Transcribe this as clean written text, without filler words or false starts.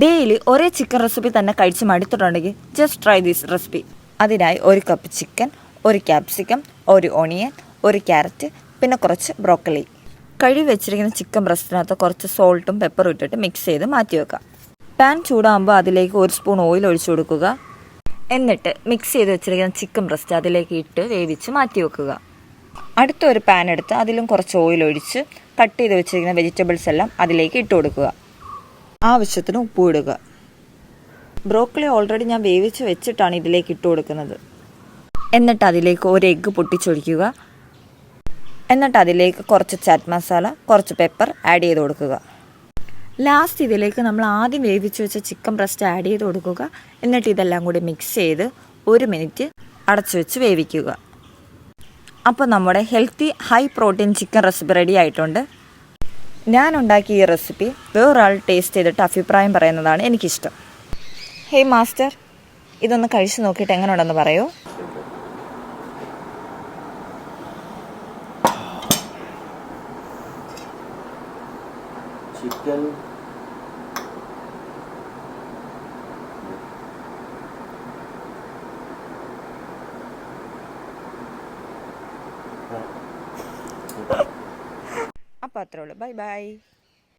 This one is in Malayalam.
ഡെയിലി ഒരേ ചിക്കൻ റെസിപ്പി തന്നെ കഴിച്ച് മടുത്തിട്ടുണ്ടെങ്കിൽ ജസ്റ്റ് ട്രൈ ദിസ് റെസിപ്പി. അതിനായി 1 cup chicken, 1 capsicum, 1 onion, 1 carrot, പിന്നെ കുറച്ച് ബ്രോക്കലി. കഴുകി വെച്ചിരിക്കുന്ന ചിക്കൻ ബ്രസ്റ്റിനകത്ത് കുറച്ച് സോൾട്ടും പെപ്പറും ഇട്ടിട്ട് മിക്സ് ചെയ്ത് മാറ്റി വെക്കാം. പാൻ ചൂടാകുമ്പോൾ അതിലേക്ക് 1 സ്പൂൺ ഓയിൽ ഒഴിച്ചു കൊടുക്കുക. എന്നിട്ട് മിക്സ് ചെയ്ത് വെച്ചിരിക്കുന്ന ചിക്കൻ ബ്രസ്റ്റ് അതിലേക്ക് ഇട്ട് വേവിച്ച് മാറ്റി വെക്കുക. അടുത്ത ഒരു പാൻ എടുത്ത് അതിലും കുറച്ച് ഓയിൽ ഒഴിച്ച് കട്ട് ചെയ്ത് വെച്ചിരിക്കുന്ന വെജിറ്റബിൾസ് എല്ലാം അതിലേക്ക് ഇട്ട് കൊടുക്കുക. ആവശ്യത്തിന് ഉപ്പ് ഇടുക. ബ്രോക്കലി ഓൾറെഡി ഞാൻ വേവിച്ച് വെച്ചിട്ടാണ് ഇതിലേക്ക് ഇട്ട് കൊടുക്കുന്നത്. എന്നിട്ട് അതിലേക്ക് 1 എഗ്ഗ് പൊട്ടിച്ചൊഴിക്കുക. എന്നിട്ട് അതിലേക്ക് കുറച്ച് ചാറ്റ് മസാല, കുറച്ച് പെപ്പർ ആഡ് ചെയ്ത് കൊടുക്കുക. ലാസ്റ്റ് ഇതിലേക്ക് നമ്മൾ ആദ്യം വേവിച്ച് വെച്ച ചിക്കൻ ബ്രസ്റ്റ് ആഡ് ചെയ്ത് കൊടുക്കുക. എന്നിട്ട് ഇതെല്ലാം കൂടി മിക്സ് ചെയ്ത് 1 മിനിറ്റ് അടച്ചു വെച്ച് വേവിക്കുക. അപ്പോൾ നമ്മുടെ healthy high protein chicken recipe ready ആയിട്ടുണ്ട്. ഞാൻ ഉണ്ടാക്കിയ ഈ റെസിപ്പി വേറൊരാൾ ടേസ്റ്റ് ചെയ്തിട്ട് അഭിപ്രായം പറയുന്നതാണ് എനിക്കിഷ്ടം. ഹേയ് മാസ്റ്റർ, ഇതൊന്ന് കഴിച്ച് നോക്കിയിട്ട് എങ്ങനെ ഉണ്ടെന്ന് പറയൂ. ചിക്കൻ അപ്പോൾ അത്രേ ഉള്ളൂ. Bye bye.